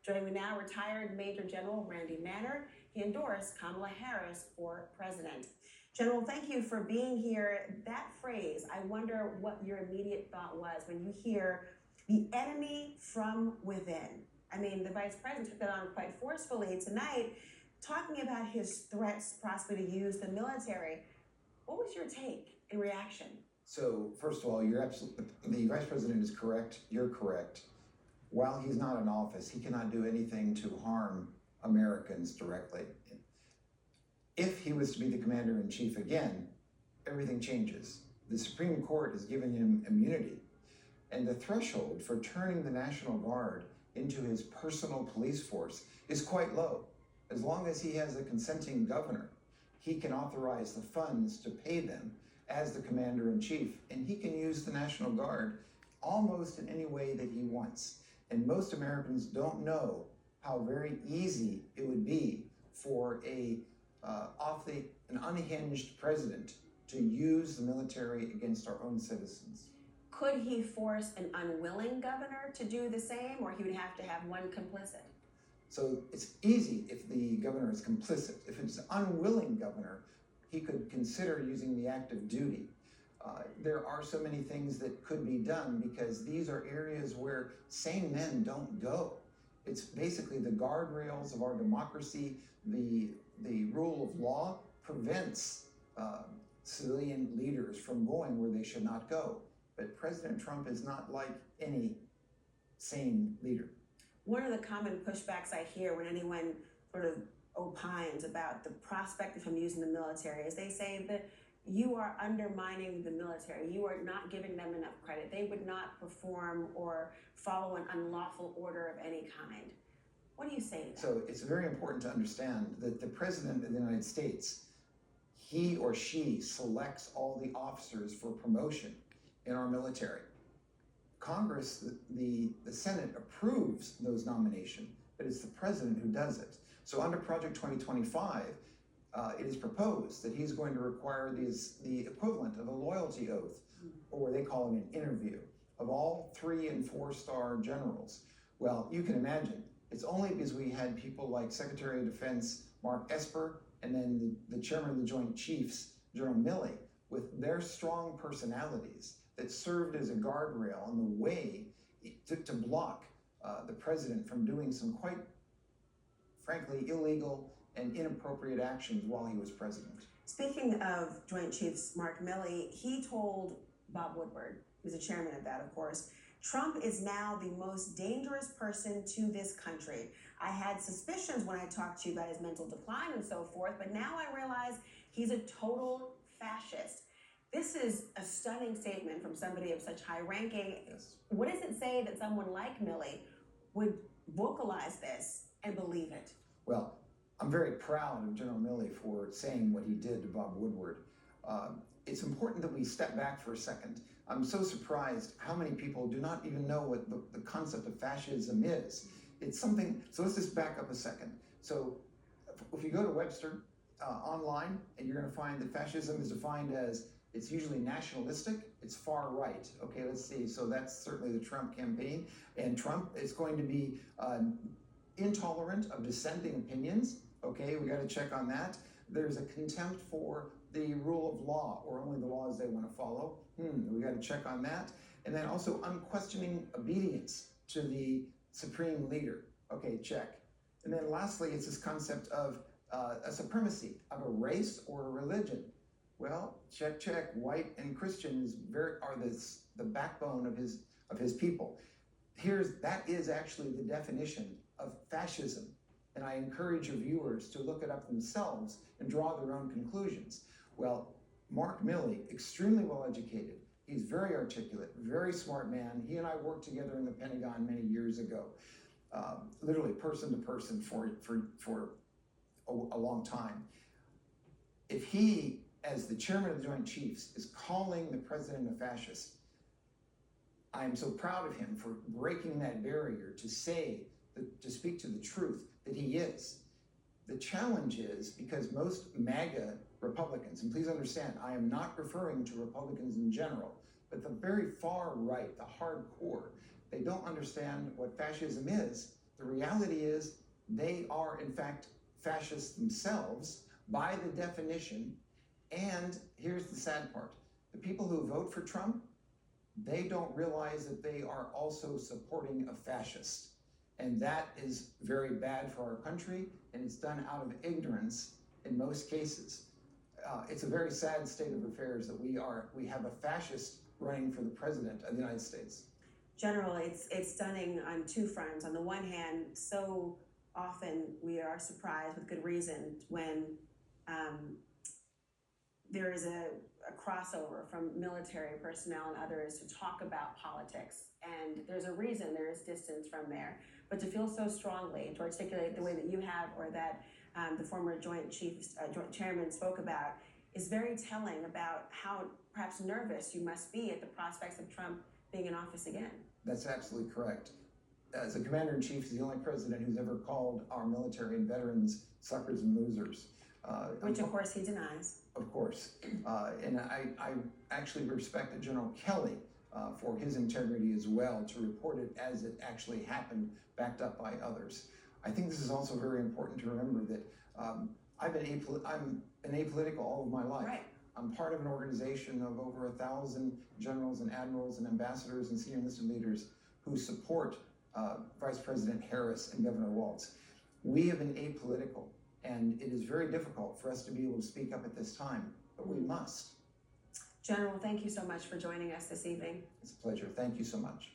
Joining me now, retired Major General Randy Manner. He endorsed Kamala Harris for president. General, thank you for being here. That phrase, I wonder what your immediate thought was when you hear the enemy from within. I mean, the vice president took that on quite forcefully tonight, talking about his threats possibly to use the military. What was your take and reaction? So, first of all, the vice president is correct. You're correct. While he's not in office, he cannot do anything to harm Americans directly. If he was to be the commander-in-chief again, everything changes. The Supreme Court has given him immunity, and the threshold for turning the National Guard into his personal police force is quite low. As long as he has a consenting governor, he can authorize the funds to pay them as the commander-in-chief, and he can use the National Guard almost in any way that he wants. And most Americans don't know how very easy it would be for an unhinged president to use the military against our own citizens. Could he force an unwilling governor to do the same, or he would have to have one complicit? So it's easy if the governor is complicit. If it's an unwilling governor, he could consider using the active duty. There are so many things that could be done because these are areas where sane men don't go. It's basically the guardrails of our democracy. The rule of law prevents civilian leaders from going where they should not go. But President Trump is not like any sane leader. One of the common pushbacks I hear when anyone sort of opines about the prospect of him using the military is they say that you are undermining the military. You are not giving them enough credit. They would not perform or follow an unlawful order of any kind. What do you say to that? So it's very important to understand that the President of the United States, he or she selects all the officers for promotion in our military. Congress, the Senate approves those nominations, but it's the President who does it. So under Project 2025, it is proposed that he's going to require the equivalent of a loyalty oath, or they call it an interview, of all 3- and 4-star generals. Well, you can imagine, it's only because we had people like Secretary of Defense Mark Esper and then the Chairman of the Joint Chiefs, General Milley, with their strong personalities that served as a guardrail on the way to block the president from doing some quite, frankly, illegal and inappropriate actions while he was president. Speaking of Joint Chiefs Mark Milley, he told Bob Woodward, who's the chairman of that, of course, Trump is now the most dangerous person to this country. I had suspicions when I talked to you about his mental decline and so forth, but now I realize he's a total fascist. This is a stunning statement from somebody of such high ranking. Yes. What does it say that someone like Milley would vocalize this and believe it? Well, I'm very proud of General Milley for saying what he did to Bob Woodward. It's important that we step back for a second. I'm so surprised how many people do not even know what the concept of fascism is. It's something, so let's just back up a second. So if you go to Webster online, and you're going to find that fascism is defined as, it's usually nationalistic, it's far right. Okay, let's see. So that's certainly the Trump campaign. And Trump is going to be intolerant of dissenting opinions. Okay, we got to check on that. There's a contempt for the rule of law, or only the laws they want to follow. We got to check on that. And then also unquestioning obedience to the supreme leader. Okay, check. And then lastly, it's this concept of a supremacy of a race or a religion. Well, check, check. White and Christians are the backbone of his people. That is actually the definition of fascism. And I encourage your viewers to look it up themselves and draw their own conclusions. Well, Mark Milley, extremely well educated. He's very articulate, very smart man. He and I worked together in the Pentagon many years ago, literally person to person for a long time. If he, as the chairman of the Joint Chiefs, is calling the president a fascist, I am so proud of him for breaking that barrier to speak to the truth that he is. The challenge is, because most MAGA Republicans, and please understand, I am not referring to Republicans in general, but the very far right, the hardcore, they don't understand what fascism is, The reality is they are, in fact, fascists themselves by the definition. And here's the sad part. The people who vote for Trump, they don't realize that they are also supporting a fascist. And that is very bad for our country, and it's done out of ignorance in most cases. It's a very sad state of affairs that we have a fascist running for the president of the United States. General, it's stunning on two fronts. On the one hand, so often we are surprised with good reason when there is a crossover from military personnel and others to talk about politics. And there's a reason there is distance from there. But to feel so strongly, to articulate the way that you have, or that the former Joint Chairman spoke about, is very telling about how perhaps nervous you must be at the prospects of Trump being in office again. That's absolutely correct. As a commander-in-chief, he's the only president who's ever called our military and veterans suckers and losers. Which, of course, he denies. Of course. And I actually respected General Kelly for his integrity as well, to report it as it actually happened, backed up by others. I think this is also very important to remember that I'm an apolitical all of my life. Right. I'm part of an organization of over 1,000 generals and admirals and ambassadors and senior enlisted leaders who support Vice President Harris and Governor Walz. We have been apolitical, and it is very difficult for us to be able to speak up at this time, but we must. General, thank you so much for joining us this evening. It's a pleasure. Thank you so much.